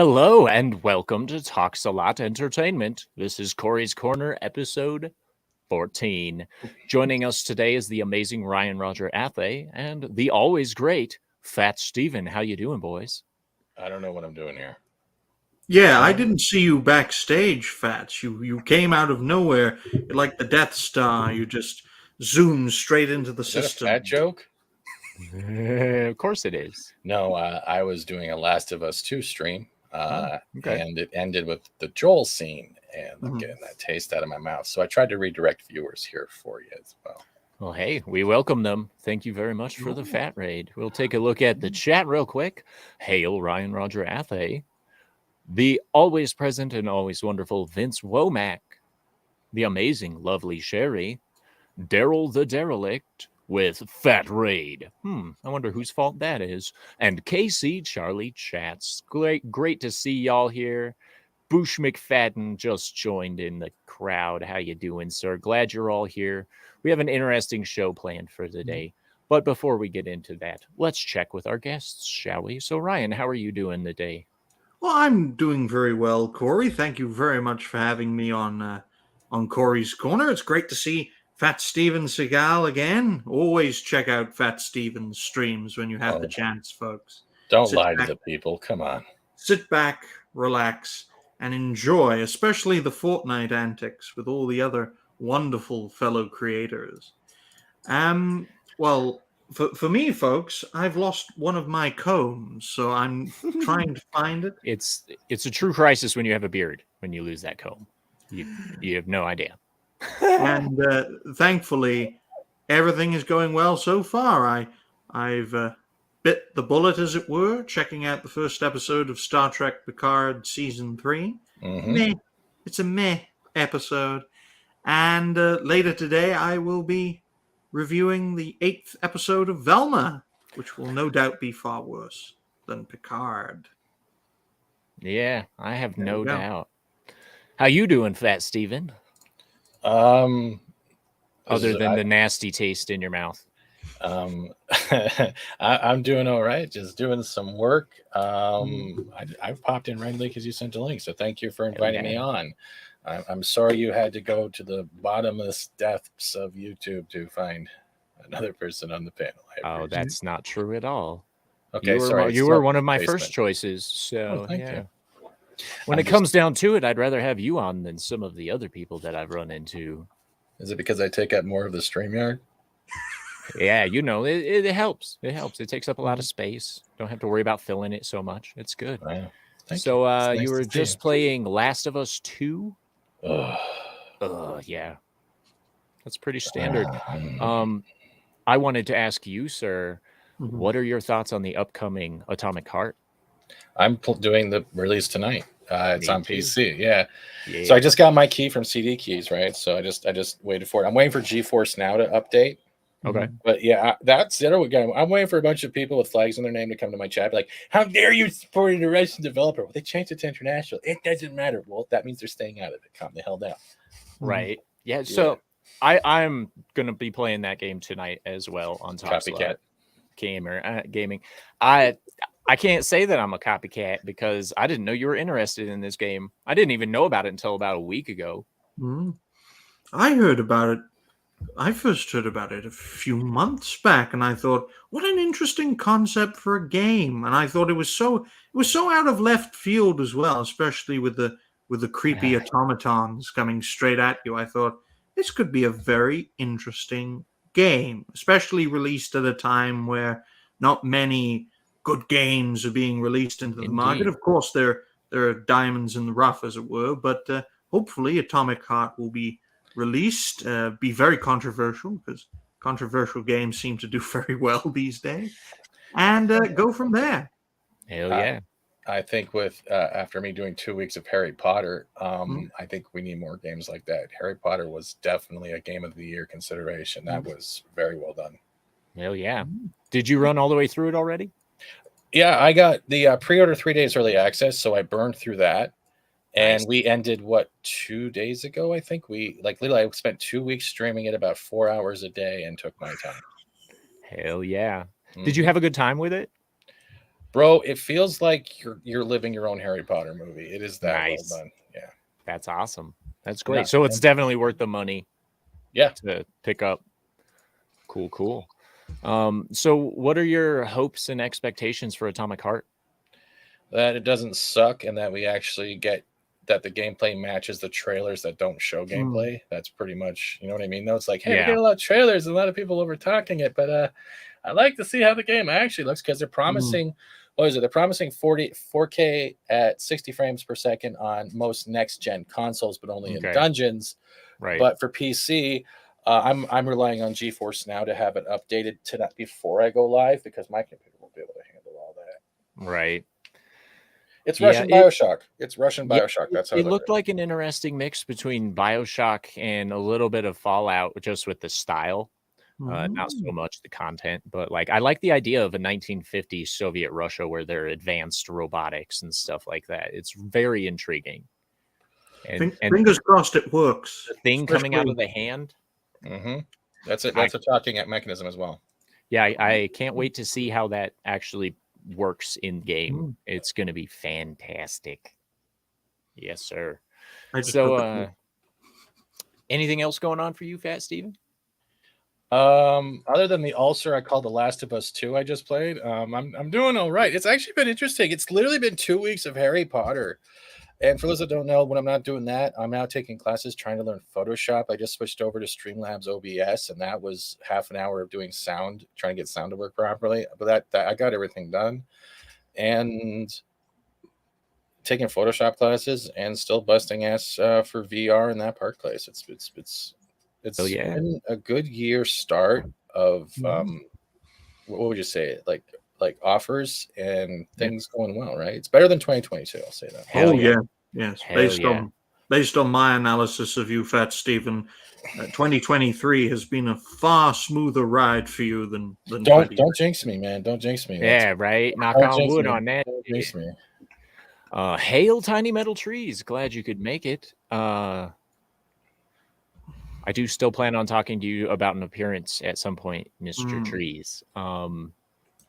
Hello and welcome to TalksALot Entertainment. This is Cory's Corner, episode 14. Joining us today is the amazing Ryan Roger Athay and the always great Fat Steven. How you doing, boys? I don't know what I'm doing here. Yeah, I didn't see you backstage, Fats. You came out of nowhere. You're like the Death Star. You just zoomed straight into the Is that a system. fat joke? Of course it is. No, I was doing a Last of Us 2 stream, okay. and it ended with the Joel scene, and I'm Mhm. getting that taste out of my mouth. So I tried to redirect viewers here for you as well. Well, hey, we welcome them. Thank you very much for the Fat Raid. We'll take a look at the chat real quick. Hail, Ryan Roger Athay. The always present and always wonderful Vince Womack. The amazing, lovely Sherry. Daryl the Derelict with Fat Raid. I wonder whose fault that is. And Casey Charlie Chats. Great to see y'all here. Boosh McFadden just joined in the crowd. How you doing, sir? Glad you're all here. We have an interesting show planned for today. But before we get into that, let's check with our guests, shall we? So, Ryan, how are you doing today? Well, I'm doing very well, Cory. Thank you very much for having me on Cory's Corner. It's great to see Fat Steven Seagal again. Always check out Fat Steven's streams when you have the chance, folks. Don't lie to the people. Come on. Sit back, relax, and enjoy, especially the Fortnite antics with all the other wonderful fellow creators. Well, for me, folks, I've lost one of my combs, so I'm trying to find it. It's a true crisis when you have a beard, when you lose that comb. You have no idea. And thankfully, everything is going well so far. I've bit the bullet, as it were, checking out the first episode of Star Trek Picard Season 3. Meh. It's a meh episode. And later today, I will be reviewing the 8th episode of Velma, which will no doubt be far worse than Picard. Yeah, I have no doubt. How you doing, Fat Steven? Other than the nasty taste in your mouth. I'm doing all right. Just doing some work. I've popped in regularly because you sent a link, so thank you for inviting me on. I'm sorry you had to go to the bottomless depths of YouTube to find another person on the panel. Oh, that's not true at all. Okay, you were one of my first choices. So thank you. When it comes down to it, I'd rather have you on than some of the other people that I've run into. Is it because I take up more of the StreamYard? Yeah, it helps. It helps. It takes up a lot of space. Don't have to worry about filling it so much. It's good. Wow. So nice you were just playing Last of Us 2? Yeah. That's pretty standard. I wanted to ask you, sir, what are your thoughts on the upcoming Atomic Heart? I'm doing the release tonight. It's on PC. Yeah. So I just got my key from CD Keys, right? So I just waited for it. I'm waiting for GeForce Now to update. Okay. But yeah, that's the other guy. I'm waiting for a bunch of people with flags in their name to come to my chat. Like, how dare you support a Russian developer? Well, they changed it to international. It doesn't matter. Well, that means they're staying out of it. Calm the hell down. Right. Yeah. So I'm gonna be playing that game tonight as well on TalksALot Gaming. I can't say that I'm a copycat because I didn't know you were interested in this game. I didn't even know about it until about a week ago. I heard about it. I first heard about it a few months back, and I thought, what an interesting concept for a game. And I thought it was so out of left field as well, especially with the creepy automatons coming straight at you. I thought this could be a very interesting game, especially released at a time where not many good games are being released into the market. Of course, there are diamonds in the rough, as it were, but hopefully Atomic Heart will be released, be very controversial, because controversial games seem to do very well these days, and go from there. Hell yeah. I think with after me doing 2 weeks of Harry Potter, I think we need more games like that. Harry Potter was definitely a game of the year consideration. That was very well done. Hell yeah. Did you run all the way through it already? Yeah, I got the pre-order 3 days early access, so I burned through that. And we ended 2 days ago, I think. Literally I spent 2 weeks streaming it about 4 hours a day and took my time. Hell yeah. Did you have a good time with it? Bro, it feels like you're living your own Harry Potter movie. It is that well Nice. done. Yeah. That's awesome. That's great. Yeah. So it's definitely worth the money. Yeah. To pick up. Cool. So what are your hopes and expectations for Atomic Heart? That it doesn't suck and that we actually get that the gameplay matches the trailers that don't show gameplay. That's pretty much, you know what I mean? Though it's like, hey, we get a lot of trailers and a lot of people over talking it, but I like to see how the game actually looks because they're promising, what is it? They're promising 4K at 60 frames per second on most next gen consoles, but only in dungeons. Right. But for PC, I'm relying on GeForce Now to have it updated to that before I go live because my computer won't be able to handle all that. Right. It's Russian Bioshock. It's Russian Bioshock. That's how it looked like an interesting mix between Bioshock and a little bit of Fallout, just with the style, not so much the content. But like, I like the idea of a 1950s Soviet Russia where they're advanced robotics and stuff like that. It's very intriguing. And fingers crossed it works. The thing coming out of the hand. That's it. That's a talking mechanism as well. Yeah, I can't wait to see how that actually works in game. It's going to be fantastic. Yes, sir. So, anything else going on for you, Fat Steven? Other than the ulcer I call The Last of Us 2 I just played, I'm doing all right. It's actually been interesting. It's literally been 2 weeks of Harry Potter. And for those that don't know, when I'm not doing that, I'm now taking classes trying to learn Photoshop. I just switched over to Streamlabs OBS, and that was half an hour of doing sound, trying to get sound to work properly. But that I got everything done. And taking Photoshop classes and still busting ass for VR in that park place. It's been a good year start of what would you say, like offers and things going well, right? It's better than 2022. I'll say that. Yes. Based on my analysis of you, Fat Steven, 2023 has been a far smoother ride for you than don't jinx me, man. Don't jinx me. Yeah, right. Knock on wood on that. Don't jinx me. Hail, tiny metal trees. Glad you could make it. I do still plan on talking to you about an appearance at some point, Mr. Trees.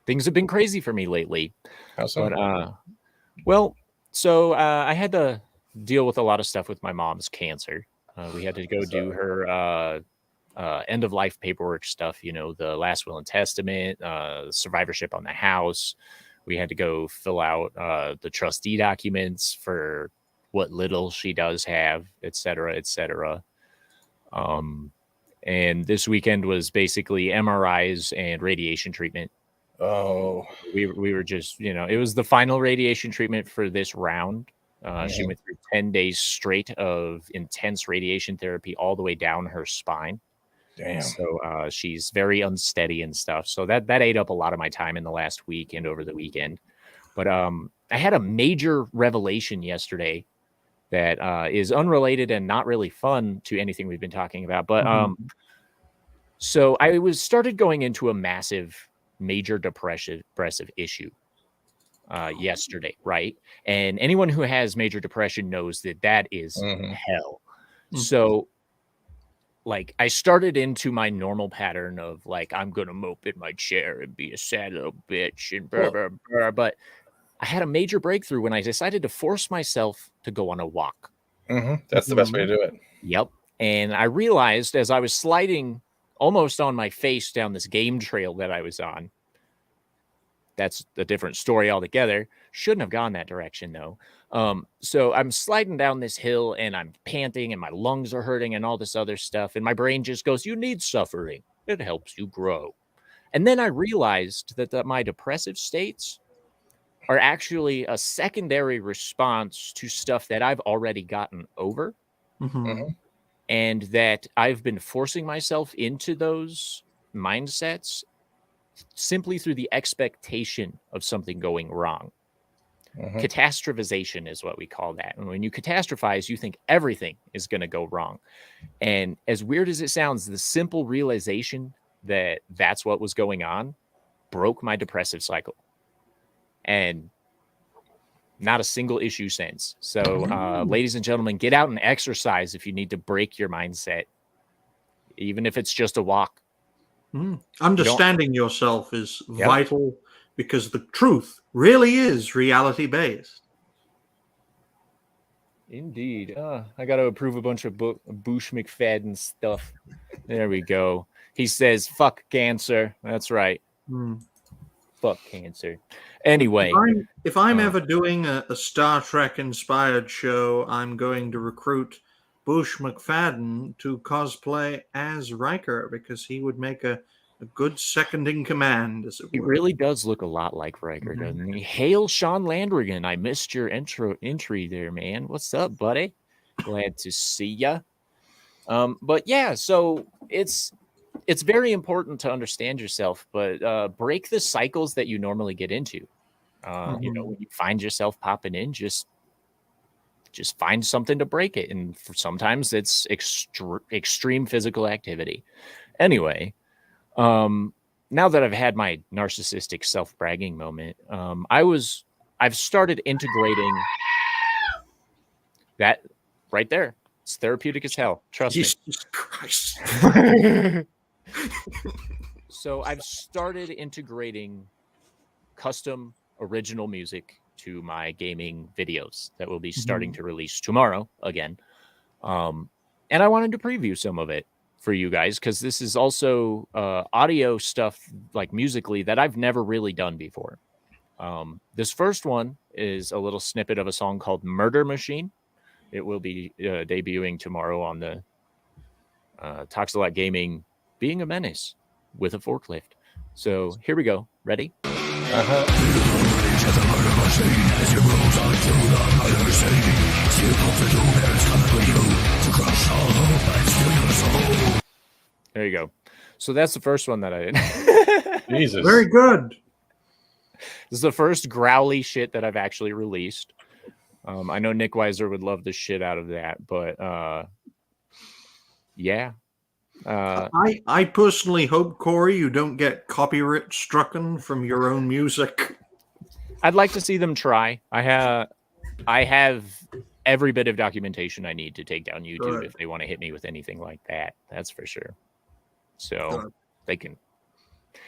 Things have been crazy for me lately. How so? But, so I had to deal with a lot of stuff with my mom's cancer. We had to go do her end of life paperwork stuff, the last will and testament, survivorship on the house. We had to go fill out the trustee documents for what little she does have, et cetera, et cetera. And this weekend was basically MRIs and radiation treatment. Oh, we were just, it was the final radiation treatment for this round. She went through 10 days straight of intense radiation therapy all the way down her spine. Damn. So she's very unsteady and stuff. So that ate up a lot of my time in the last week and over the weekend. But I had a major revelation yesterday that is unrelated and not really fun to anything we've been talking about. But so I started going into a major depressive issue yesterday, right? And anyone who has major depression knows that is hell. So like I started into my normal pattern of like, I'm going to mope in my chair and be a sad little bitch and blah, blah, blah. But I had a major breakthrough when I decided to force myself to go on a walk. That's the best way to do it. Yep. And I realized as I was sliding almost on my face down this game trail that I was on, that's a different story altogether. Shouldn't have gone that direction though. So I'm sliding down this hill and I'm panting and my lungs are hurting and all this other stuff. And my brain just goes, you need suffering. It helps you grow. And then I realized that my depressive states are actually a secondary response to stuff that I've already gotten over. And that I've been forcing myself into those mindsets simply through the expectation of something going wrong. Catastrophization is what we call that. And when you catastrophize, you think everything is going to go wrong. And as weird as it sounds, the simple realization that that's what was going on broke my depressive cycle. And not a single issue since. So, ladies and gentlemen, get out and exercise if you need to break your mindset, even if it's just a walk. Understanding yourself is vital because the truth really is reality-based. Indeed. I got to approve a bunch of Bush McFadden stuff. There we go. He says, fuck cancer. That's right. Fuck cancer. Anyway. If I'm ever doing a Star Trek-inspired show, I'm going to recruit Bush McFadden to cosplay as Riker, because he would make a good second in command, as it were. He really does look a lot like Riker, doesn't he? Hail, Sean Landrigan. I missed your entry there, man. What's up, buddy? Glad to see ya. But yeah, so it's very important to understand yourself, but break the cycles that you normally get into. You know, when you find yourself popping in, just find something to break it. And sometimes it's extreme physical activity. Anyway, now that I've had my narcissistic self-bragging moment, I've started integrating that right there. It's therapeutic as hell. Trust me. Jesus Christ. So I've started integrating custom original music to my gaming videos that will be starting to release tomorrow again. And I wanted to preview some of it for you guys, because this is also audio stuff, like musically, that I've never really done before. This first one is a little snippet of a song called Murder Machine. It will be debuting tomorrow on the TalksALot Gaming Being a Menace with a Forklift. So here we go. Ready? There you go. So that's the first one that I did. Jesus. Very good. This is the first growly shit that I've actually released. I know Nick Weiser would love the shit out of that, but yeah. I personally hope, Cory, you don't get copyright strucken from your own music. I'd like to see them try. I have every bit of documentation I need to take down YouTube if they want to hit me with anything like that. That's for sure. So they can.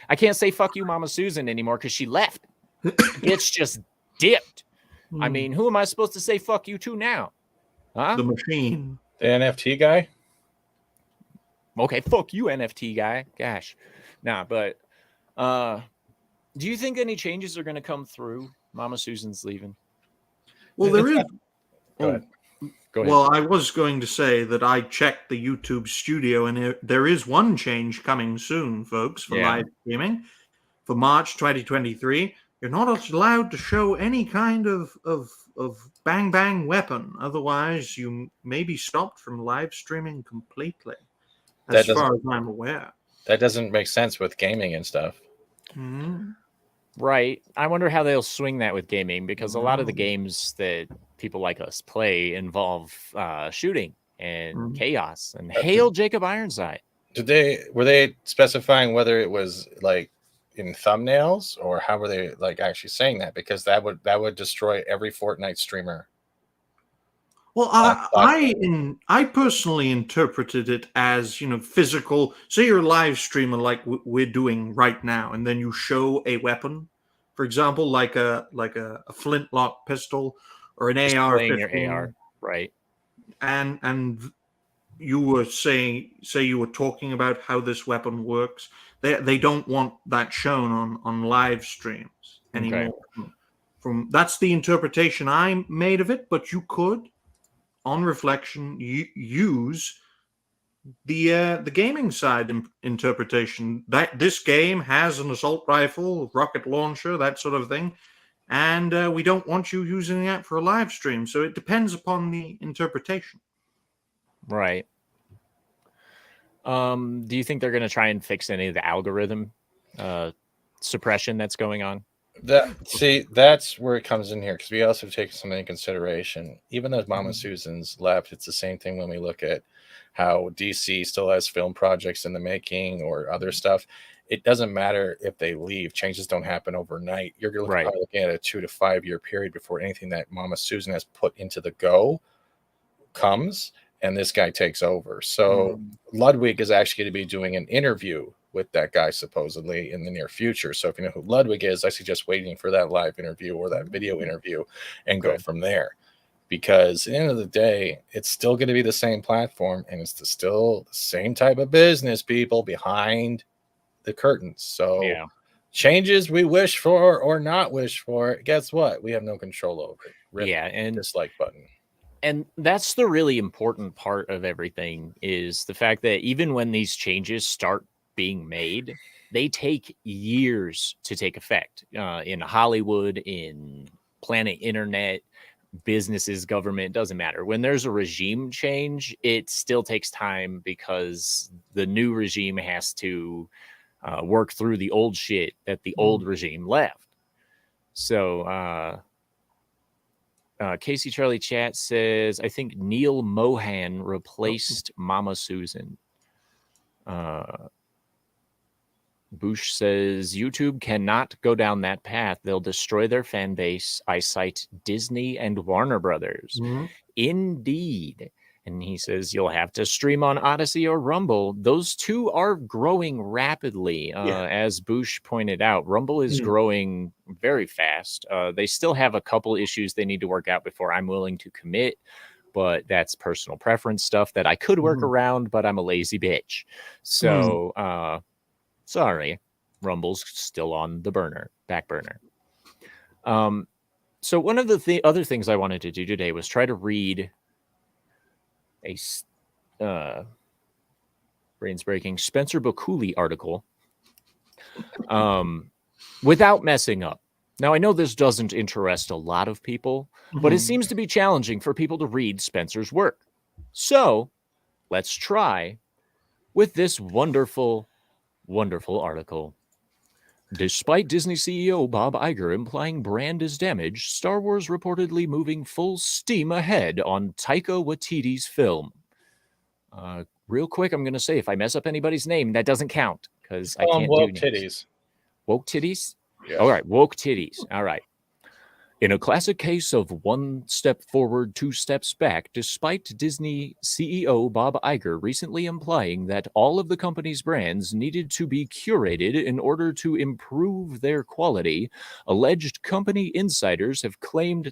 I can't say fuck you, Mama Susan anymore because she left. It's just dipped. I mean, who am I supposed to say fuck you to now? Huh? The machine. The NFT guy? Okay, fuck you, NFT guy. Gosh. Nah, but do you think any changes are going to come through? Mama Susan's leaving. Well, there is. Go ahead. Go ahead. Well, I was going to say that I checked the YouTube studio, and there is one change coming soon, folks, for live streaming. For March 2023, you're not allowed to show any kind of bang bang weapon. Otherwise, you may be stopped from live streaming completely, as far as I'm aware. That doesn't make sense with gaming and stuff. Right. I wonder how they'll swing that with gaming, because a lot of the games that people like us play involve shooting and chaos. And hail Jacob Ironside. Were they specifying whether it was like in thumbnails, or how were they like actually saying that? Because that would destroy every Fortnite streamer. Well, I personally interpreted it as, physical. Say you're a live streamer like we're doing right now, and then you show a weapon, for example, like a flintlock pistol or an AR-15. Your AR, right? And you were say you were talking about how this weapon works. They don't want that shown on live streams anymore. Okay. That's the interpretation I made of it, but you could, on reflection, use the gaming side interpretation that this game has an assault rifle, rocket launcher, that sort of thing, and we don't want you using that for a live stream. So it depends upon the interpretation. Right. Do you think they're going to try and fix any of the algorithm suppression that's going on? That's where it comes in here, because we also take something into consideration. Even though Mama Susan's left, it's the same thing when we look at how DC still has film projects in the making or other stuff. It doesn't matter if they leave. Changes don't happen overnight. You're probably looking at a 2 to 5 year period before anything that Mama Susan has put into the go comes, and this guy takes over. So Ludwig is actually going to be doing an interview with that guy supposedly in the near future. So if you know who Ludwig is, I suggest waiting for that live interview or that video interview and go from there. Because at the end of the day, it's still going to be the same platform, and it's still the same type of business people behind the curtains. So changes we wish for or not wish for, guess what? We have no control over it. Rip and dislike button. And that's the really important part of everything, is the fact that even when these changes start being made, they take years to take effect in Hollywood, in planet internet, businesses, government, doesn't matter. When there's a regime change, it still takes time because the new regime has to work through the old shit that the old regime left. So Casey Charlie Chat says, I think Neil Mohan replaced Mama Susan. Bush says, YouTube cannot go down that path. They'll destroy their fan base. I cite Disney and Warner Brothers. Indeed. And he says, you'll have to stream on Odyssey or Rumble. Those two are growing rapidly. As Bush pointed out, Rumble is growing very fast. They still have a couple issues they need to work out before I'm willing to commit. But that's personal preference stuff that I could work around, but I'm a lazy bitch. So, sorry, Rumble's still on the back burner. So one of the other things I wanted to do today was try to read a brains breaking Spencer Bakuli article without messing up. Now, I know this doesn't interest a lot of people, but it seems to be challenging for people to read Spencer's work. So let's try with this wonderful article. Despite Disney CEO Bob Iger implying brand is damaged, Star Wars reportedly moving full steam ahead on Taika Waititi's film. Real quick, I'm going to say, if I mess up anybody's name, that doesn't count, because I can't do titties. Woke titties? Yeah. All right, woke titties. All right. In a classic case of one step forward, two steps back, despite Disney CEO Bob Iger recently implying that all of the company's brands needed to be curated in order to improve their quality, alleged company insiders have claimed,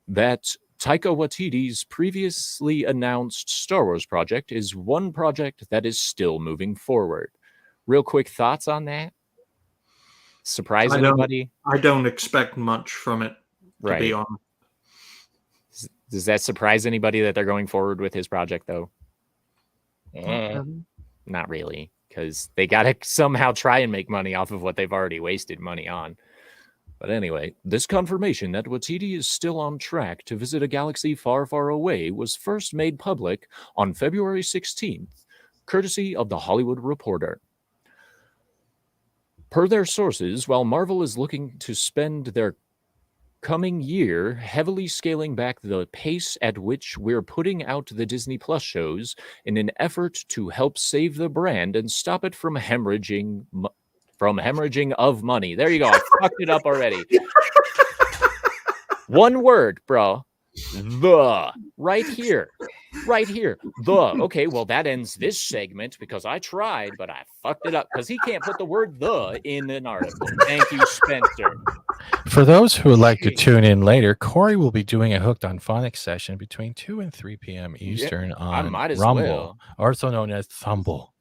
that Taika Waititi's previously announced Star Wars project is one project that is still moving forward. Real quick thoughts on that? Surprise anybody? I don't expect much from it, to be honest. Does that surprise anybody that they're going forward with his project, though? Not really, because they got to somehow try and make money off of what they've already wasted money on. But anyway, this confirmation that Waititi is still on track to visit a galaxy far, far away was first made public on February 16th, courtesy of The Hollywood Reporter. Per their sources, while Marvel is looking to spend their coming year heavily scaling back the pace at which we're putting out the Disney Plus shows in an effort to help save the brand and stop it from hemorrhaging of money. There you go. I fucked it up already. One word, bro. The. Right here. The. Okay, well, that ends this segment because I tried, but I fucked it up because he can't put the word the in an article. Thank you, Spencer. For those who would like to tune in later, Cory will be doing a Hooked on Phonics session between 2 and 3 p.m. Eastern on Rumble, also known as Thumble.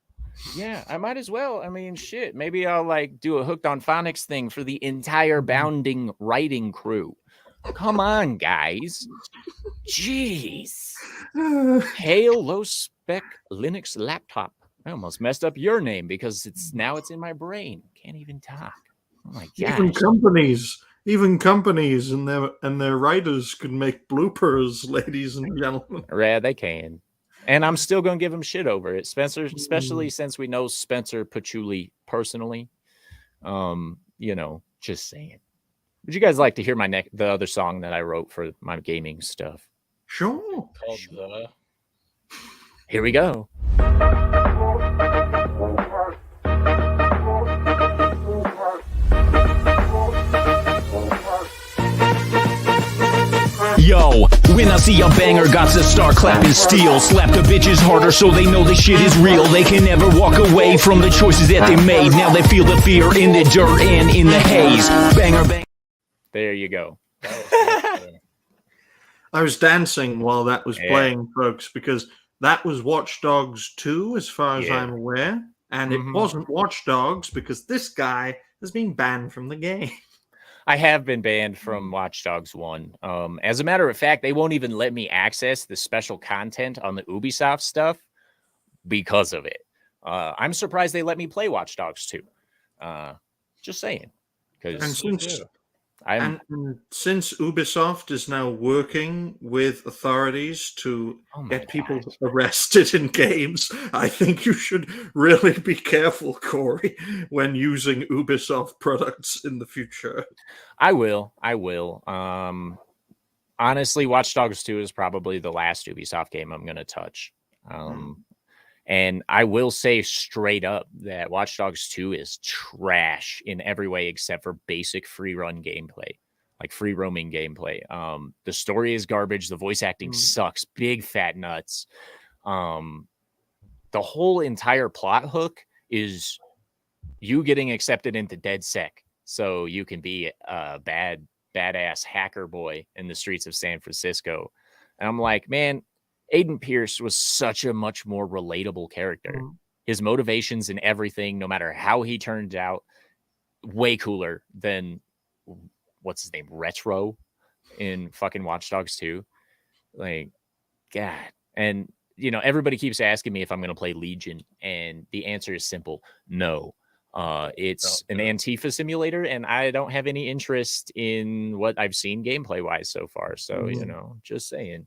Yeah, I might as well. I mean, shit. Maybe I'll do a Hooked on Phonics thing for the entire Bounding writing crew. Come on, guys. Jeez. T.A.L low spec Linux laptop. I almost messed up your name because it's in my brain. Can't even talk. Oh my gosh. Even companies and their writers could make bloopers, ladies and gentlemen. Yeah, they can. And I'm still going to give him shit over it, Spencer, especially since we know Spencer Patchouli personally. Just saying. Would you guys like to hear the other song that I wrote for my gaming stuff? Sure. Here we go. Yo, When I see a banger, got to start clapping steel. Slap the bitches harder so they know the shit is real. They can never walk away from the choices that they made. Now they feel the fear in the dirt and in the haze. Banger, bang. There you go. I was dancing while that was playing, folks, because that was Watch Dogs 2, as far as I'm aware. And it wasn't Watch Dogs because this guy has been banned from the game. I have been banned from Watch Dogs 1. As a matter of fact, they won't even let me access the special content on the Ubisoft stuff because of it. I'm surprised they let me play Watch Dogs 2. Just saying. And since Ubisoft is now working with authorities to get people arrested in games, I think you should really be careful, Cory, when using Ubisoft products in the future. I will. Honestly, Watch Dogs 2 is probably the last Ubisoft game I'm going to touch. And I will say straight up that Watch Dogs 2 is trash in every way except for basic free run gameplay, like free roaming gameplay. The story is garbage. The voice acting sucks. Big fat nuts. The whole entire plot hook is you getting accepted into DedSec so you can be a badass hacker boy in the streets of San Francisco. And I'm like, man, Aiden Pierce was such a much more relatable character. His motivations and everything, no matter how he turned out, way cooler than what's his name, Retro in fucking Watch Dogs 2. Like, God. And, you know, everybody keeps asking me if I'm going to play Legion, and the answer is simple. No. It's an Antifa simulator, and I don't have any interest in what I've seen gameplay-wise so far. So, you know, just saying.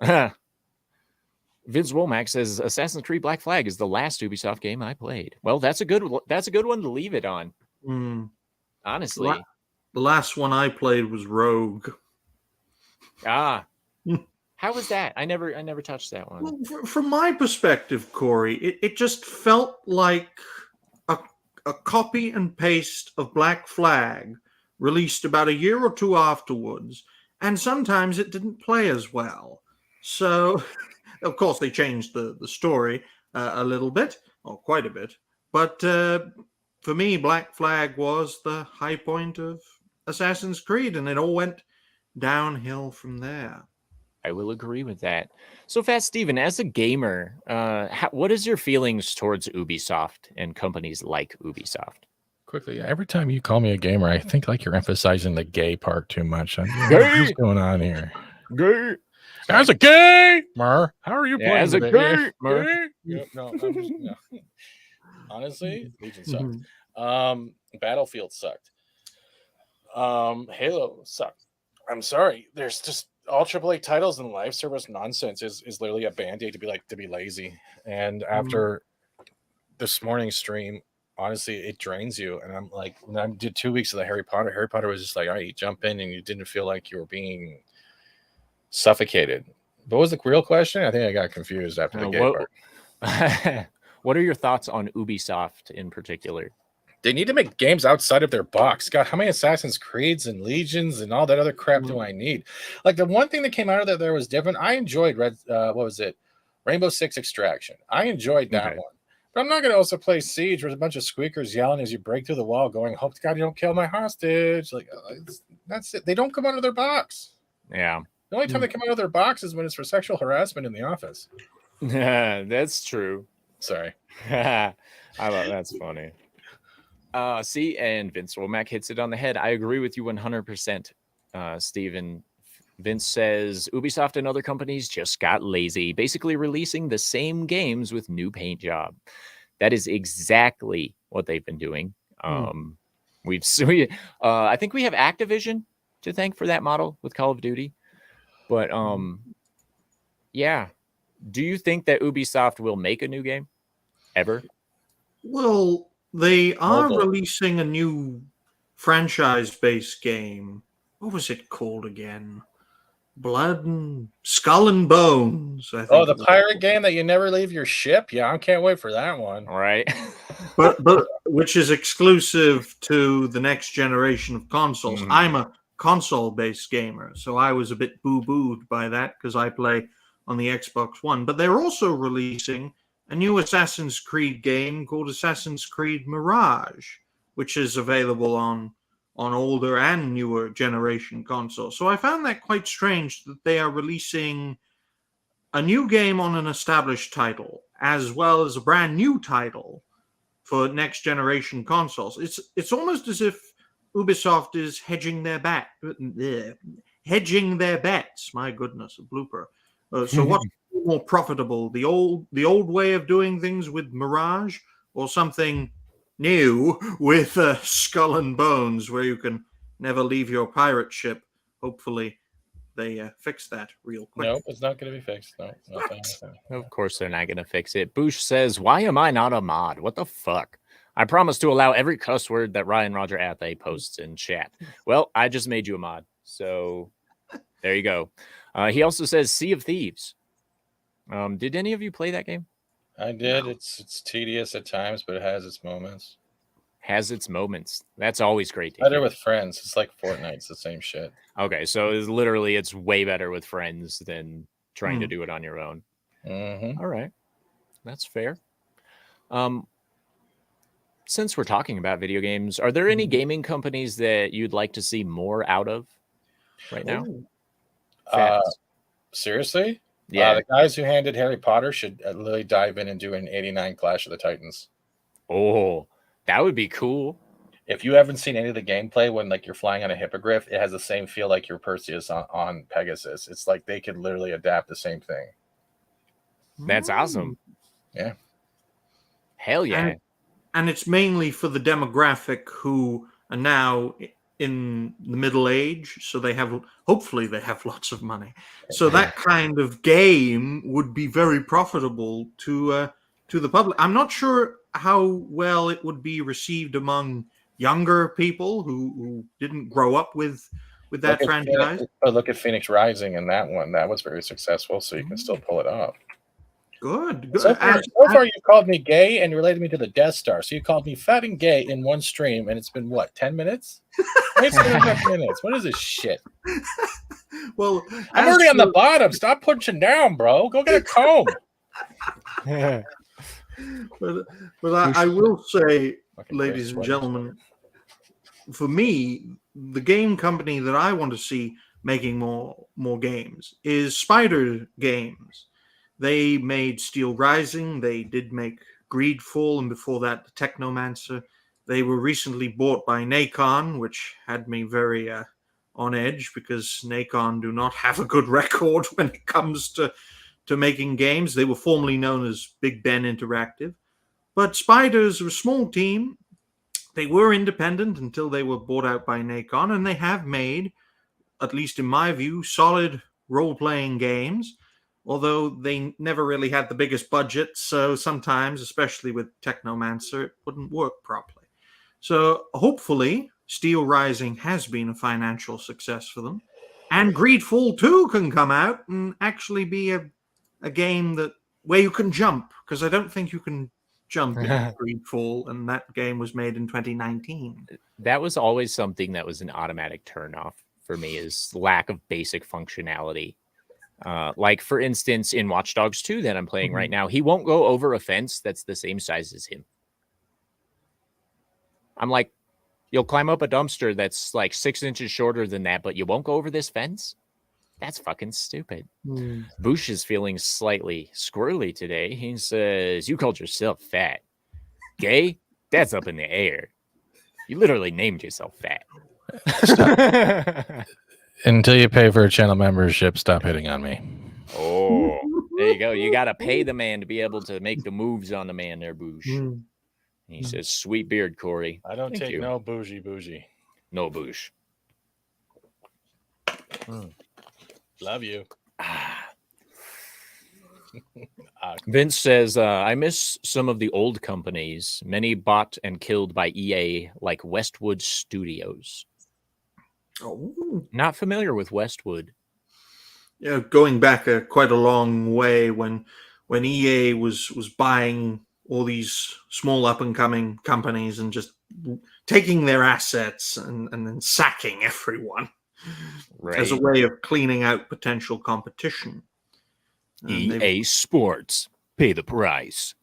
Vince Womack says Assassin's Creed Black Flag is the last Ubisoft game I played. Well, that's a good one to leave it on. Honestly, the last one I played was Rogue. How was that? I never touched that one. Well, from my perspective, Cory, it just felt like a copy and paste of Black Flag released about a year or two afterwards, and sometimes it didn't play as well. So, of course, they changed the story a little bit, or quite a bit. But for me, Black Flag was the high point of Assassin's Creed, and it all went downhill from there. I will agree with that. So, Fat Steven, as a gamer, what is your feelings towards Ubisoft and companies like Ubisoft? Quickly, every time you call me a gamer, I think like you're emphasizing the gay part too much. What's going on here? Gay. As a gamer, how are you playing? As a gamer. No, honestly, Legion sucked. Battlefield sucked. Halo sucked. I'm sorry. There's just all AAA titles and live service nonsense is literally a band-aid to be lazy. And after this morning's stream, honestly, it drains you. And I'm like, when I did 2 weeks of the Harry Potter was just like, all right, you jump in and you didn't feel like you were being suffocated. What was the real question? I think I got confused after the gay part. What are your thoughts on Ubisoft in particular? They need to make games outside of their box. God, how many Assassin's Creeds and Legions and all that other crap do I need? Like, the one thing that came out of there was different. I enjoyed Rainbow Six Extraction. I enjoyed that one. But I'm not going to also play Siege with a bunch of squeakers yelling as you break through the wall going, hope to God you don't kill my hostage. Like, that's it. They don't come out of their box. Yeah. The only time they come out of their box is when it's for sexual harassment in the office. Yeah, that's true. Sorry. I thought that's funny. See, and Vince Womack hits it on the head. I agree with you 100%, Steven. Vince says Ubisoft and other companies just got lazy, basically releasing the same games with new paint job. That is exactly what they've been doing. I think we have Activision to thank for that model with Call of Duty. But yeah. Do you think that Ubisoft will make a new game ever? Well, they are releasing a new franchise-based game. What was it called again? Skull and Bones. I think the pirate game that you never leave your ship? Yeah, I can't wait for that one. All right. but which is exclusive to the next generation of consoles. I'm a console-based gamer, so I was a bit boo-booed by that because I play on the Xbox One. But they're also releasing a new Assassin's Creed game called Assassin's Creed Mirage, which is available on older and newer generation consoles. So I found that quite strange that they are releasing a new game on an established title as well as a brand new title for next generation consoles. It's almost as if Ubisoft is hedging their bets. My goodness, a blooper. So what's more profitable, the old way of doing things with Mirage, or something new with Skull and Bones, where you can never leave your pirate ship? Hopefully, they fix that real quick. Nope, it's not going to be fixed. No, Of course they're not going to fix it. Boosh says, "Why am I not a mod? What the fuck? I promise to allow every cuss word that Ryan Roger Athay posts in chat." Well, I just made you a mod, so there you go. He also says Sea of Thieves. Did any of you play that game? I did. No. It's tedious at times, but it has its moments. Has its moments. That's always great. Better with friends. It's like Fortnite. It's the same shit. Okay, so it's way better with friends than trying to do it on your own. Mm-hmm. All right, that's fair. Since we're talking about video games, are there any gaming companies that you'd like to see more out of right now? Seriously? Yeah. The guys who handed Harry Potter should literally dive in and do an 89 Clash of the Titans. Oh, that would be cool. If you haven't seen any of the gameplay when like you're flying on a hippogriff, it has the same feel like your Perseus on Pegasus. It's like they could literally adapt the same thing. That's awesome. Yeah. Hell yeah. And it's mainly for the demographic who are now in the middle age, so hopefully they have lots of money. So that kind of game would be very profitable to the public. I'm not sure how well it would be received among younger people who didn't grow up with that franchise. Look at Phoenix Rising and that one. That was very successful, so you can still pull it off. Good. So far, you called me gay and related me to the Death Star. So you called me fat and gay in one stream, and it's been what, 10 minutes? It's 10 minutes. What is this shit? Well, I'm already on the bottom. Stop punching down, bro. Go get a comb. But I will say, ladies and gentlemen, for me, the game company that I want to see making more games is Spider Games. They made Steel Rising. They did make Greedfall, and before that, the Technomancer. They were recently bought by Nacon, which had me very on edge because Nacon do not have a good record when it comes to making games. They were formerly known as Big Ben Interactive. But Spiders are a small team. They were independent until they were bought out by Nacon, and they have made, at least in my view, solid role-playing games. Although they never really had the biggest budget, so sometimes, especially with Technomancer, it wouldn't work properly. So hopefully, Steel Rising has been a financial success for them. And Greedfall 2 can come out and actually be a game where you can jump, because I don't think you can jump in Greedfall, and that game was made in 2019. That was always something that was an automatic turnoff for me, is lack of basic functionality. Like, for instance, in Watch Dogs 2 that I'm playing right now, he won't go over a fence that's the same size as him. I'm like, you'll climb up a dumpster that's like 6 inches shorter than that, but you won't go over this fence? That's fucking stupid. Boosh is feeling slightly squirrely today. He says, "You called yourself fat. Gay? That's up in the air. You literally named yourself fat." Until you pay for a channel membership, stop hitting on me. Oh, there you go. You got to pay the man to be able to make the moves on the man there, Boosh. He says, "Sweet beard, Cory." I don't take no bougie. No Boosh. Love you. Vince says, "I miss some of the old companies, many bought and killed by EA, like Westwood Studios." Oh. Not familiar with Westwood. Yeah, going back quite a long way when EA was buying all these small up-and-coming companies and just taking their assets and then sacking everyone. as a Right. way of cleaning out potential competition. And EA Sports. Pay the price.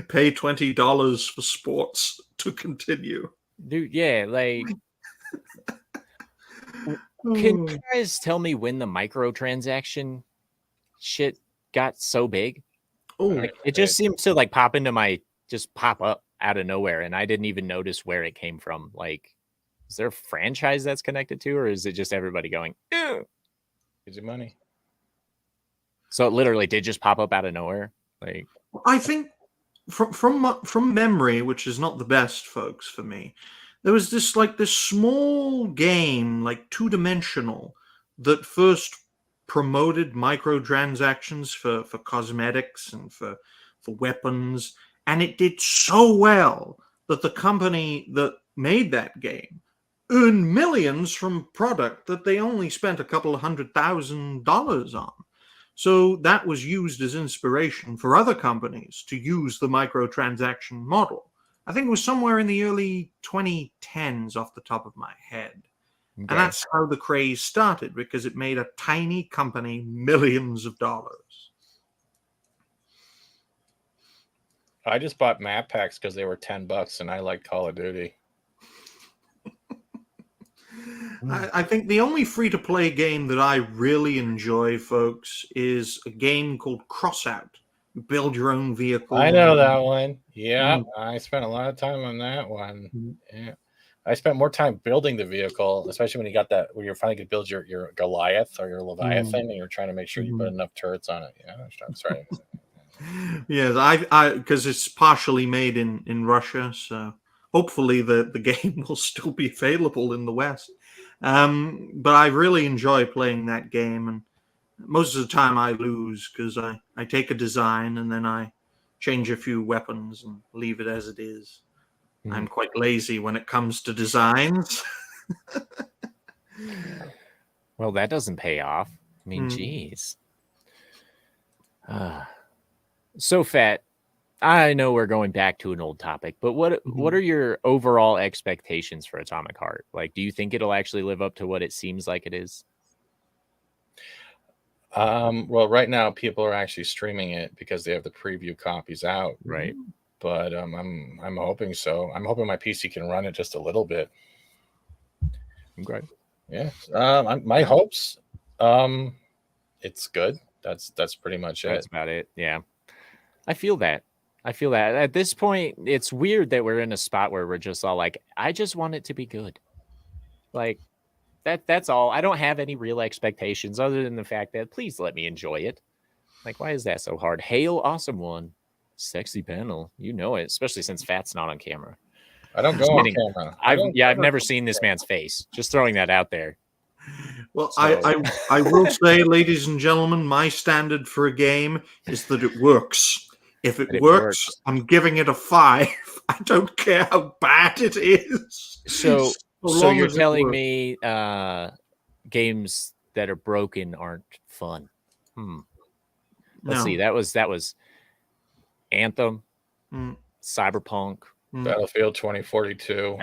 pay $20 for sports to continue. Dude, yeah, like, can you guys tell me when the microtransaction shit got so big? Oh, Like, it just seems to like pop up out of nowhere, and I didn't even notice where it came from. Like, is there a franchise that's connected to, or is it just everybody going, ew? Gives you money. So it literally did just pop up out of nowhere. Like, I think from memory, which is not the best, folks, for me, there was this small game, like 2-dimensional, that first promoted microtransactions for cosmetics and for weapons, and it did so well that the company that made that game earned millions from product that they only spent a couple of $100,000 on. So that was used as inspiration for other companies to use the microtransaction model. I think it was somewhere in the early 2010s off the top of my head. okay. And that's how the craze started, because it made a tiny company millions of dollars. I just bought map packs because they were $10 and I like Call of Duty. I think the only free-to-play game that I really enjoy, folks, is a game called Crossout. You build your own vehicle. I know that one. Yeah, I spent a lot of time on that one. Yeah, I spent more time building the vehicle, especially when you got that, when you're finally going to build your Goliath or your Leviathan, and you're trying to make sure you put enough turrets on it. Yeah, that's right. Yes, I because it's partially made in Russia, so hopefully the game will still be available in the West. But I really enjoy playing that game, and most of the time I lose because I take a design and then I change a few weapons and leave it as it is. I'm quite lazy when it comes to designs. Well, that doesn't pay off. I mean, geez. So, Fat, I know we're going back to an old topic, but what are your overall expectations for Atomic Heart? Like, do you think it'll actually live up to what it seems like it is? Well, right now people are actually streaming it because they have the preview copies out. Right. But I'm hoping so. I'm hoping my PC can run it just a little bit. Okay. Yeah. My hopes. It's good. That's pretty much That's it. about it. Yeah. I feel that. At this point, it's weird that we're in a spot where we're just all like, I just want it to be good. Like, that's all. I don't have any real expectations other than the fact that please let me enjoy it. Like, why is that so hard? Hail, awesome one. Sexy panel. You know it, especially since Fat's not on camera. I don't go on camera. I've never seen this man's face. Just throwing that out there. Well, So- I will say, ladies and gentlemen, my standard for a game is that it works. If it works, I'm giving it a 5. I don't care how bad it is. So you're telling me games that are broken aren't fun? Let's see. That was Anthem, Cyberpunk, Battlefield 2042,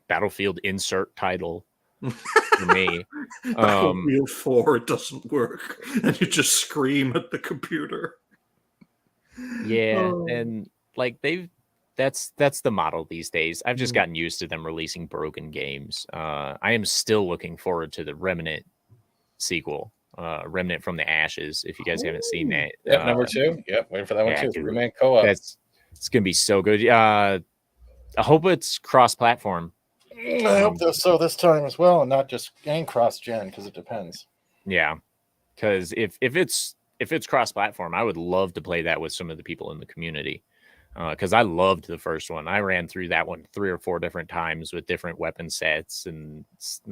Battlefield insert title for me. Battlefield 4, it doesn't work, and you just scream at the computer. Yeah, and like that's the model these days. I've just gotten used to them releasing broken games. I am still looking forward to the Remnant sequel, Remnant from the Ashes. If you guys haven't seen that, yep, number 2. Yep, waiting for that one too. 3-man co-op. It's gonna be so good. I hope it's cross-platform. I hope so this time as well, and not just cross-gen, because it depends. Yeah, because if it's cross-platform, I would love to play that with some of the people in the community. Because I loved the first one. I ran through that one 3 or 4 different times with different weapon sets, and it's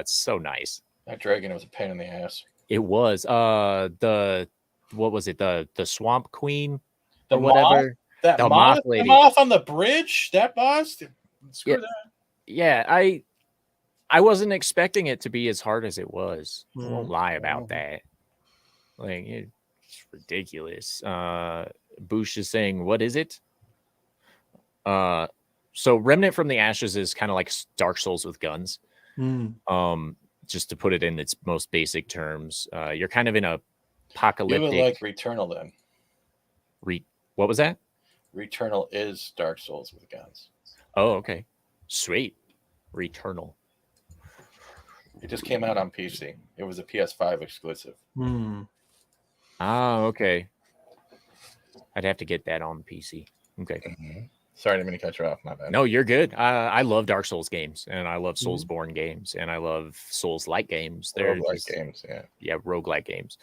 so nice. That dragon was a pain in the ass. It was what was it? The Swamp Queen or whatever. The moth lady. The moth on the bridge. That boss. Screw that. Yeah, I wasn't expecting it to be as hard as it was. I won't lie about that. Like, it's ridiculous. Boosh is saying, what is it? So Remnant from the Ashes is kind of like Dark Souls with guns. Just to put it in its most basic terms, you're kind of in a You apocalyptic. would like Returnal then. What was that? Returnal is Dark Souls with guns. Oh, okay. Sweet. Returnal. It just came out on PC. It was a PS5 exclusive. Ah, okay. I'd have to get that on PC. Okay. Sorry, I didn't mean to cut you off. My bad. No, you're good. I love Dark Souls games, and I love Soulsborne games, and I love Souls-like games. They're roguelike games, yeah, roguelike games.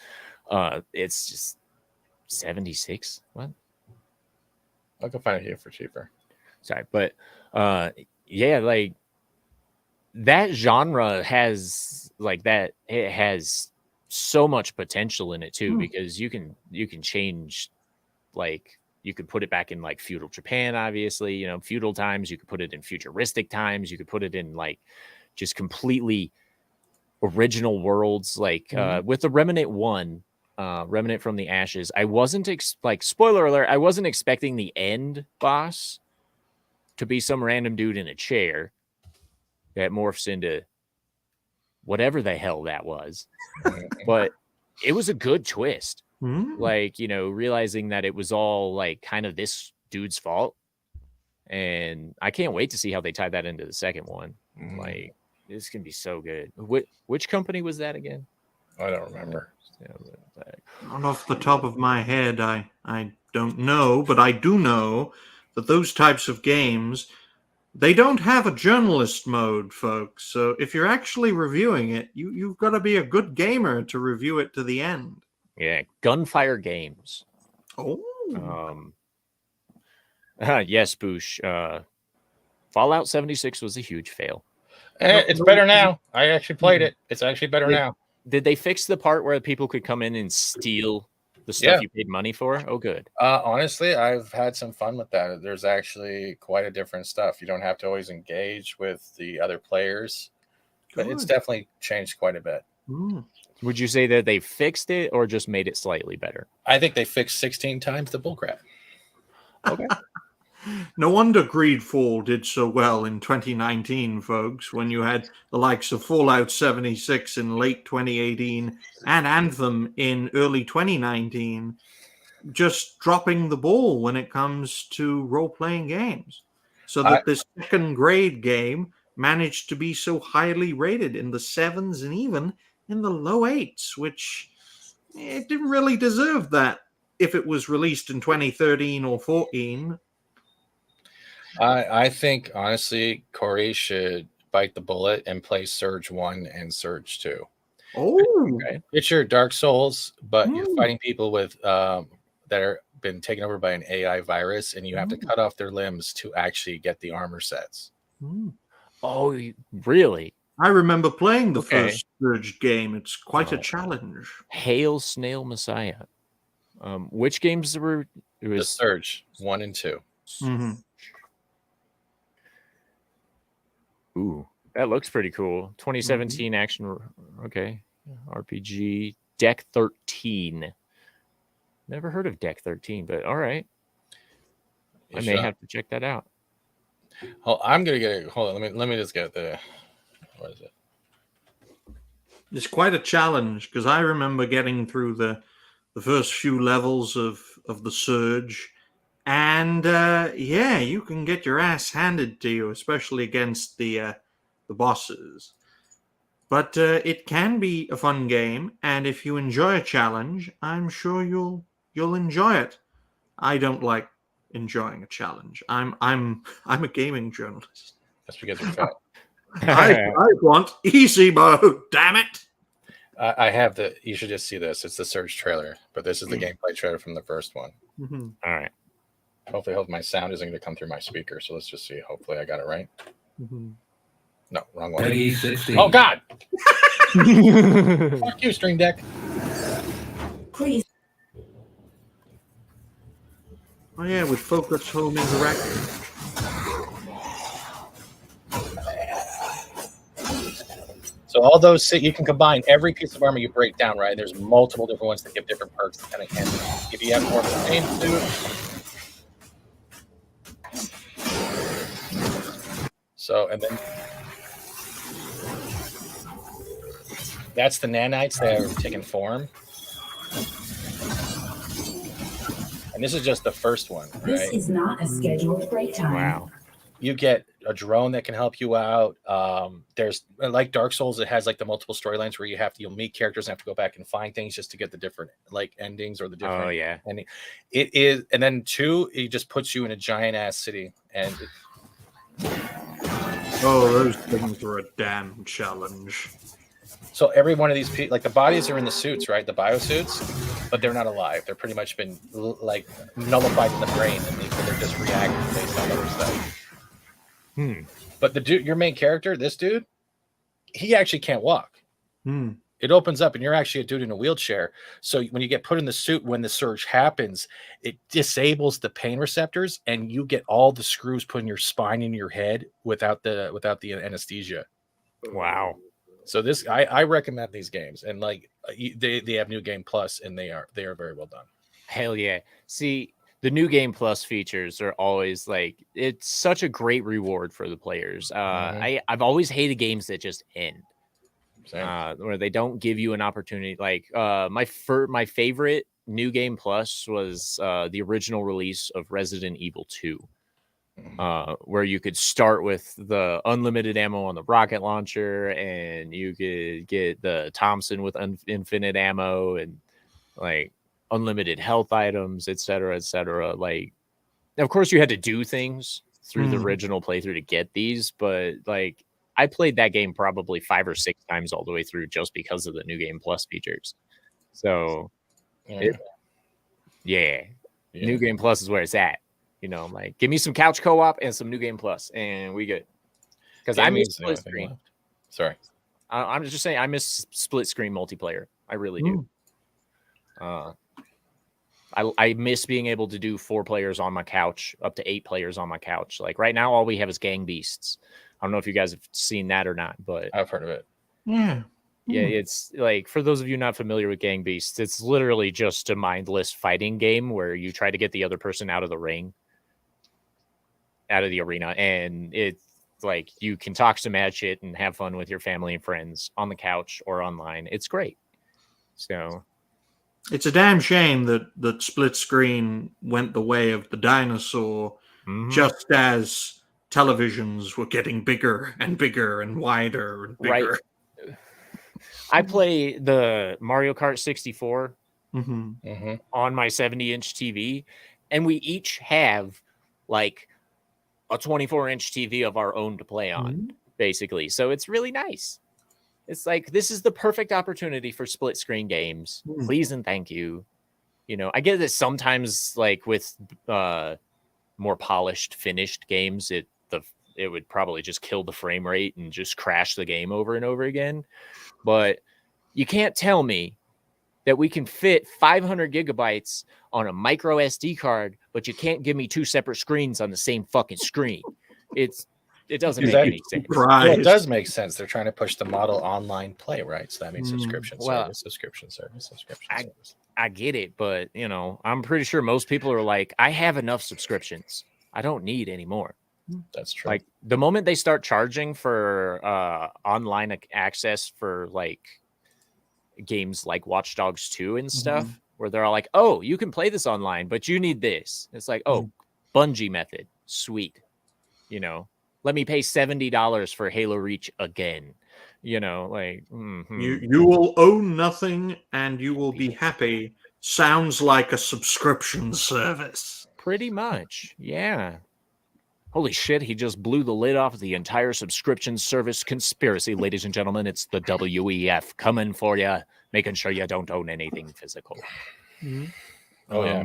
It's just 76. What? I can find it here for cheaper. Sorry, but yeah, like that genre has like that. It has so much potential in it too, because you can change, like you could put it back in like feudal Japan, obviously, you know, feudal times. You could put it in futuristic times. You could put it in like just completely original worlds, like with the Remnant 1. Remnant from the Ashes. I wasn't like, spoiler alert, I wasn't expecting the end boss to be some random dude in a chair that morphs into whatever the hell that was. But it was a good twist. Like, you know, realizing that it was all like kind of this dude's fault. And I can't wait to see how they tie that into the second one. Like, this can be so good. Which company was that again? I don't remember. Not off the top of my head, I don't know, but I do know that those types of games, they don't have a journalist mode, folks. So if you're actually reviewing it, you've got to be a good gamer to review it to the end. Yeah, Gunfire Games. Oh. Yes, Boosh. Fallout 76 was a huge fail. It's better now. I actually played it. It's actually better now. Did they fix the part where people could come in and steal the stuff you paid money for? Oh, good. Honestly, I've had some fun with that. There's actually quite a different stuff. You don't have to always engage with the other players, but it's definitely changed quite a bit. Would you say that they fixed it or just made it slightly better? I think they fixed 16 times the bullcrap. Okay. No wonder Greedfall did so well in 2019, folks, when you had the likes of Fallout 76 in late 2018 and Anthem in early 2019 just dropping the ball when it comes to role-playing games. So that this second grade game managed to be so highly rated in the 7s and even in the low 8s, which it didn't really deserve that if it was released in 2013 or 14. I think, honestly, Cory should bite the bullet and play Surge 1 and Surge 2. Oh, okay. It's your Dark Souls, but you're fighting people with that are been taken over by an AI virus, and you have to cut off their limbs to actually get the armor sets. Oh, really? I remember playing the first Surge game. It's quite a challenge. Hail Snail Messiah. Which games were it was the Surge 1 and 2? Ooh, that looks pretty cool. 2017 action. Okay. RPG. Deck 13. Never heard of Deck 13, but all right. I may have to check that out. Oh, I'm gonna get it. Hold on, let me just get the. What is it? It's quite a challenge because I remember getting through the first few levels of the Surge, and you can get your ass handed to you, especially against the bosses. But it can be a fun game, and if you enjoy a challenge, I'm sure you'll enjoy it. I don't like enjoying a challenge. I'm a gaming journalist. That's because you're fat. I want easy mode. Damn it! I have the. You should just see this. It's the Surge trailer, but this is the gameplay trailer from the first one. All right. Hopefully, my sound isn't going to come through my speaker. So let's just see. Hopefully, I got it right. No, wrong one. Oh God! Fuck you, Stream Deck. Please. Oh yeah, with Focus Home Interactive. So all those, you can combine every piece of armor you break down, right? There's multiple different ones that give different perks depending on if you have more of the same suit. So, and then That's the nanites that are taking form. And this is just the first one, right? This is not a scheduled break time. Wow. You get a drone that can help you out. There's like Dark Souls, it has like the multiple storylines where you'll meet characters and have to go back and find things just to get the different like endings or the different. Oh yeah. Ending. It is, and then 2, it just puts you in a giant ass city, and those things were a damn challenge. so every one of these people, like the bodies are in the suits, right? The biosuits, but they're not alive. They're pretty much been like nullified in the brain, and they're just reacting based on other stuff. But the dude, your main character, this dude, he actually can't walk. It opens up and you're actually a dude in a wheelchair. So when you get put in the suit, when the surge happens, it disables the pain receptors and you get all the screws put in your spine and your head without the anesthesia. Wow. So this, I recommend these games, and like they have New Game Plus, and they are very well done. Hell yeah. See, the New Game Plus features are always like, it's such a great reward for the players. I've always hated games that just end. Where they don't give you an opportunity. Like my favorite New Game Plus was the original release of Resident Evil 2, where you could start with the unlimited ammo on the rocket launcher, and you could get the Thompson with infinite ammo, and like unlimited health items, etc., etc. Like, of course, you had to do things through the original playthrough to get these, but like, I played that game probably 5 or 6 times all the way through just because of the New Game Plus features. So, New Game Plus is where it's at. You know, like, give me some couch co-op and some New Game Plus, and we good. Because I miss split screen. Sorry, I'm just saying I miss split screen multiplayer. I really do. I miss being able to do 4 players on my couch, up to 8 players on my couch. Like right now, all we have is Gang Beasts. I don't know if you guys have seen that or not, but I've heard of it. Yeah. It's like, for those of you not familiar with Gang Beasts, it's literally just a mindless fighting game where you try to get the other person out of the ring, out of the arena, and it's like you can talk some mad shit and have fun with your family and friends on the couch or online. It's great. So it's a damn shame that split screen went the way of the dinosaur, just as televisions were getting bigger and bigger and wider and bigger. Right. I play the Mario Kart 64 on my 70-inch TV, and we each have like a 24-inch TV of our own to play on, basically. So it's really nice. It's like, this is the perfect opportunity for split screen games. Please and thank you. You know, I get that sometimes, like with more polished, finished games, it would probably just kill the frame rate and just crash the game over and over again. But you can't tell me that we can fit 500 gigabytes on a micro SD card, but you can't give me 2 separate screens on the same fucking screen. It doesn't make any sense. Well, it does make sense. They're trying to push the model online play, right? So that means subscription service. I get it, but you know, I'm pretty sure most people are like, I have enough subscriptions. I don't need any more. That's true. Like the moment they start charging for online access for like games like Watch Dogs 2 and stuff, where they're all like, oh, you can play this online, but you need this. It's like, oh, Bungie method. Sweet. You know, let me pay $70 for Halo Reach again. You know, like you will own nothing and you will be happy. Sounds like a subscription service. Pretty much. Yeah. Holy shit, he just blew the lid off the entire subscription service conspiracy, ladies and gentlemen. It's the WEF coming for you, making sure you don't own anything physical. Oh, yeah.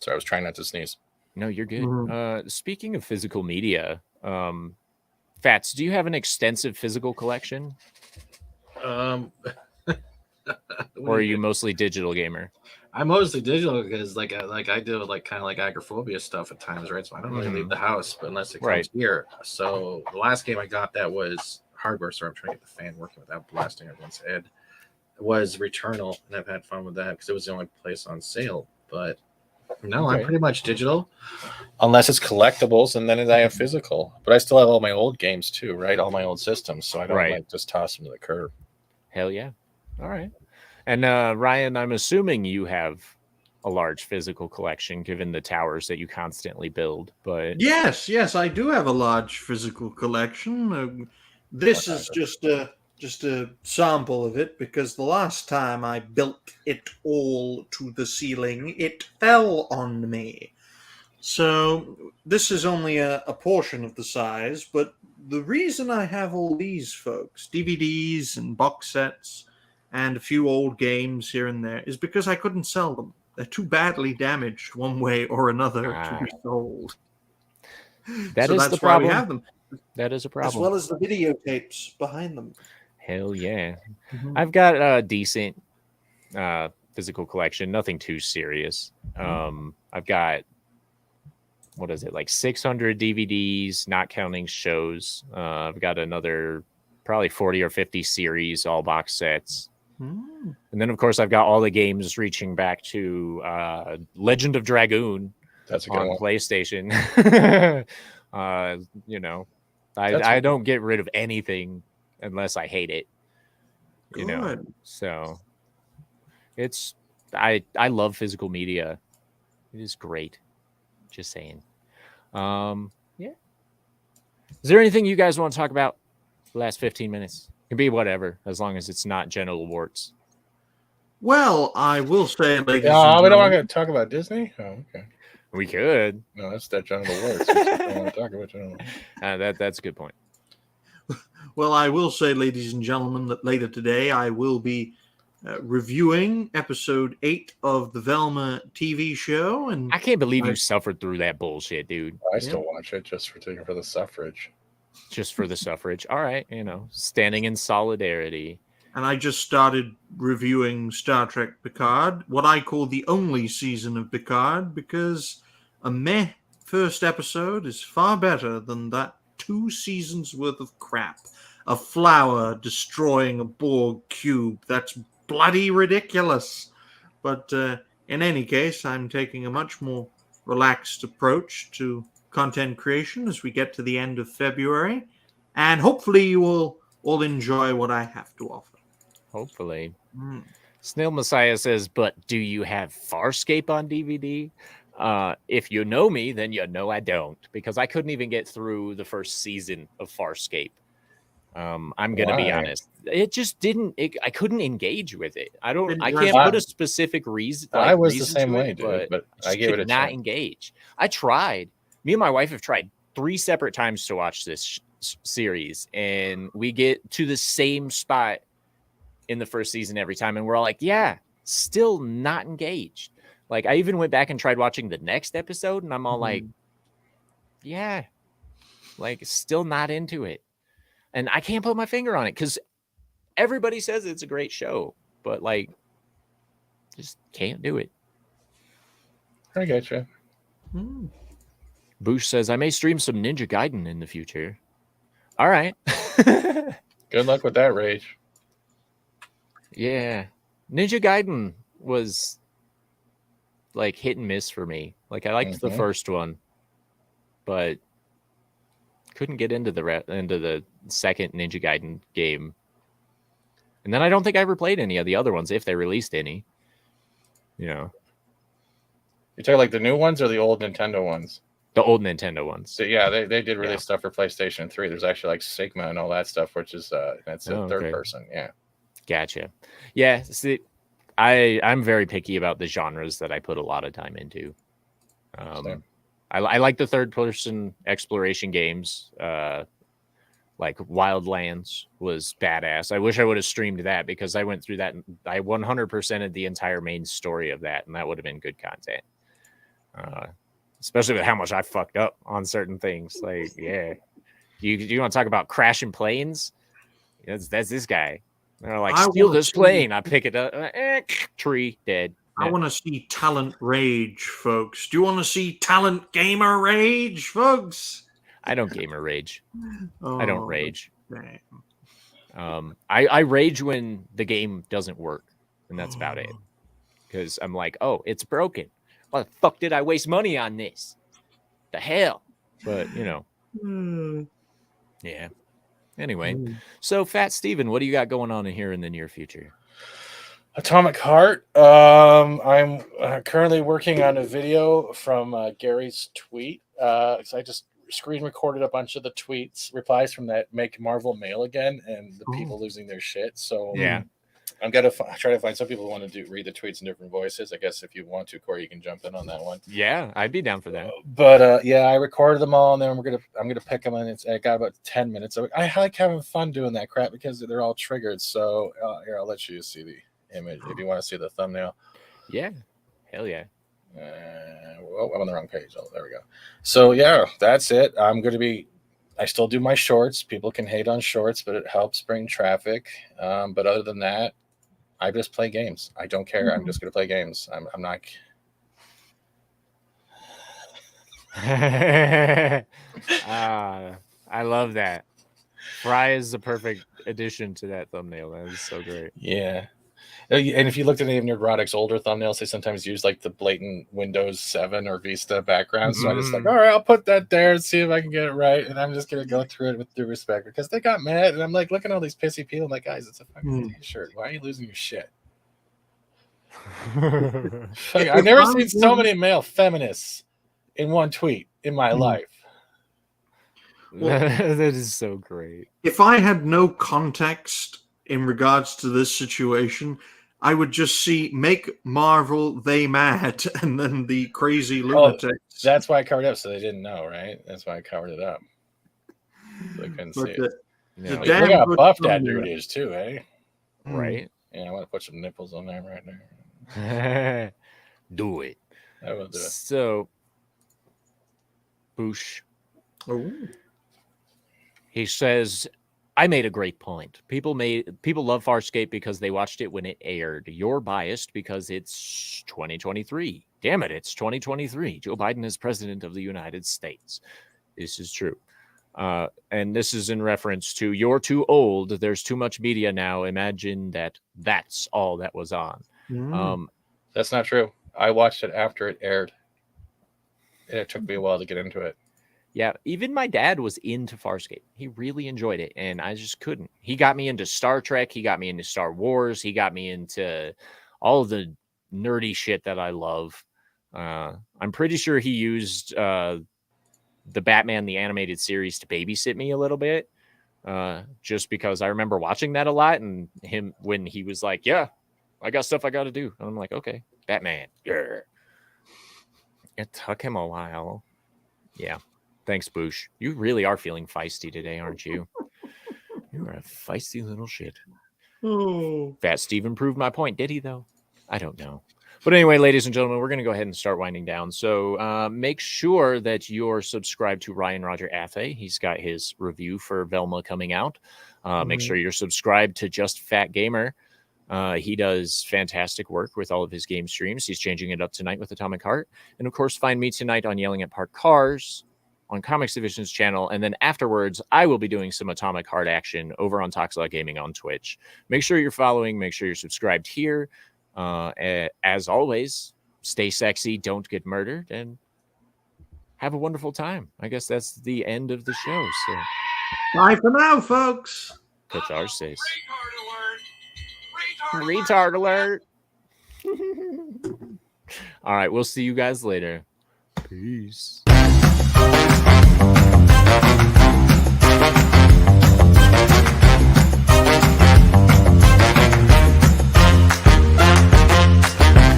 Sorry, I was trying not to sneeze. No, you're good. Speaking of physical media, Fats, do you have an extensive physical collection? Or are you mostly digital gamer? I'm mostly digital because like I do like kind of like agoraphobia stuff at times, right? So I don't really leave the house, but unless it comes here. So the last game I got that was hardware, so I'm trying to get the fan working without blasting everyone's head. It was Returnal, and I've had fun with that because it was the only place on sale. But no, I'm pretty much digital, unless it's collectibles, and then I have physical. But I still have all my old games too, right? All my old systems, so I don't like just toss them to the curb. Hell yeah. All right. And Ryan, I'm assuming you have a large physical collection given the towers that you constantly build, but Yes, I do have a large physical collection. This is just a sample of it because the last time I built it all to the ceiling, it fell on me. So this is only a portion of the size, but the reason I have all these folks, DVDs and box sets, and a few old games here and there, is because I couldn't sell them. They're too badly damaged one way or another to be sold. That So is that's the why problem. we have them. That is a problem. As well as the videotapes behind them. Hell yeah. I've got a decent physical collection, nothing too serious. I've got, what is it, like 600 DVDs, not counting shows. I've got another probably 40 or 50 series, all box sets. And then, of course, I've got all the games reaching back to Legend of Dragoon. That's a good on one. PlayStation. You know, I don't get rid of anything unless I hate it. You know, so it's I love physical media. It is great. Just saying. Yeah. Is there anything you guys want to talk about the last 15 minutes? It can be whatever, as long as it's not genital warts. Well, I will say, ladies and we don't gentlemen, want to talk about Disney? Oh, okay. We could. No, that's that genital warts. We don't want to talk about genital warts. That's a good point. Well, I will say, ladies and gentlemen, that later today I will be reviewing episode 8 of the Velma TV show. And I can't believe you suffered through that bullshit, dude. I still watch it just for the suffrage. Just for the suffrage. All right, standing in solidarity. And I just started reviewing Star Trek Picard, what I call the only season of Picard, because a meh first episode is far better than that 2 seasons worth of crap. A flower destroying a Borg cube. That's bloody ridiculous. But in any case, I'm taking a much more relaxed approach to content creation as we get to the end of February. And hopefully you will all enjoy what I have to offer. Hopefully. Snail Messiah says, but do you have Farscape on DVD? If you know me, then you know I don't, because I couldn't even get through the first season of Farscape. I'm gonna be honest. It just didn't. I couldn't engage with it. I can't put a specific reason. I was the same way, dude. But I gave it a not chance. engage. I tried. Me and my wife have tried 3 separate times to watch this series, and we get to the same spot in the first season every time, and we're all like, yeah, still not engaged. Like, I even went back and tried watching the next episode, and I'm all like, yeah, like, still not into it. And I can't put my finger on it because everybody says it's a great show, but like, just can't do it. I get you. Boosh says, I may stream some Ninja Gaiden in the future. All right. Good luck with that, Rage. Yeah. Ninja Gaiden was like hit and miss for me. Like, I liked the first one, but couldn't get into the second Ninja Gaiden game. And then I don't think I ever played any of the other ones, if they released any. You talking like the new ones or the old Nintendo ones? The old Nintendo ones. So, yeah, they did release stuff for PlayStation 3. There's actually like Sigma and all that stuff, which is that's a third person. Yeah. Gotcha. Yeah. See, I'm very picky about the genres that I put a lot of time into. I like the third person exploration games. Like Wildlands was badass. I wish I would have streamed that because I went through that. I 100%ed the entire main story of that, and that would have been good content. Especially with how much I fucked up on certain things. Like, yeah. You want to talk about crashing planes? That's this guy. They're like, steal this plane. I pick it up. Tree, dead. I want to see talent rage, folks. Do you want to see talent gamer rage, folks? I don't gamer rage. I don't rage. Damn. I rage when the game doesn't work, and that's about it. Because I'm like, oh, it's broken. Why the fuck did I waste money on this? The hell? But, yeah. Anyway, so Fat Steven, what do you got going on in here in the near future? Atomic Heart. I'm currently working on a video from Gary's tweet. So I just screen recorded a bunch of the tweets, replies from that Make Marvel mail again, and the people losing their shit. So yeah, I'm gonna try to find some people who want to read the tweets in different voices. I guess if you want to, Cory, you can jump in on that one. Yeah, I'd be down for that. But yeah, I recorded them all, and then I'm gonna pick them, and I got about 10 minutes. So I like having fun doing that crap because they're all triggered. So here, I'll let you see the image if you want to see the thumbnail. Yeah, hell yeah. I'm on the wrong page. Oh, there we go. So yeah, that's it. I still do my shorts. People can hate on shorts, but it helps bring traffic. But other than that, I just play games. I don't care. I'm just going to play games. I'm not. I love that. Fry is the perfect addition to that thumbnail. That is so great. Yeah. And if you looked at any of Neurotic's older thumbnails, they sometimes use like the blatant Windows 7 or Vista background. So I just like, all right, I'll put that there and see if I can get it right. And I'm just going to go through it with due respect because they got mad. And I'm like, looking at all these pissy people. I'm like, guys, it's a fucking t-shirt. Why are you losing your shit? I've never seen so many male feminists in one tweet in my life. That is so great. If I had no context in regards to this situation, I would just see Make Marvel They Mad and then the crazy lunatics. Oh, that's why I covered it up, so they didn't know, right? That's why I covered it up. So I couldn't see it. Look how buff that dude is too, eh? Right? Yeah, I want to put some nipples on there right there. Do it. I will do it. So, Boosh. Oh. He says, I made a great point. People love Farscape because they watched it when it aired. You're biased because it's 2023. Damn it, it's 2023. Joe Biden is president of the United States. This is true. And this is in reference to you're too old. There's too much media now. Imagine that's all that was on. That's not true. I watched it after it aired. And it took me a while to get into it. Yeah, even my dad was into Farscape. He really enjoyed it, and I just couldn't. He got me into Star Trek. He got me into Star Wars. He got me into all of the nerdy shit that I love. I'm pretty sure he used the Batman, the animated series, to babysit me a little bit, just because I remember watching that a lot, and him when he was like, yeah, I got stuff I got to do. And I'm like, okay, Batman. Yeah. It took him a while. Yeah. Thanks, Boosh. You really are feeling feisty today, aren't you? You are a feisty little shit. Oh. Fat Steven proved my point, did he, though? I don't know. But anyway, ladies and gentlemen, we're going to go ahead and start winding down. So make sure that you're subscribed to Ryan Roger Athay. He's got his review for Velma coming out. Make sure you're subscribed to Just Fat Gamer. He does fantastic work with all of his game streams. He's changing it up tonight with Atomic Heart. And, of course, find me tonight on Yelling at Parked Cars on Comics Division's channel, and then afterwards I will be doing some Atomic Heart action over on TalksALot Gaming on Twitch. Make sure you're following, make sure you're subscribed here. As always, stay sexy, don't get murdered, and have a wonderful time. I guess that's the end of the show. So bye for now, folks. Catharsis. Retard alert. All right, we'll see you guys later. Peace.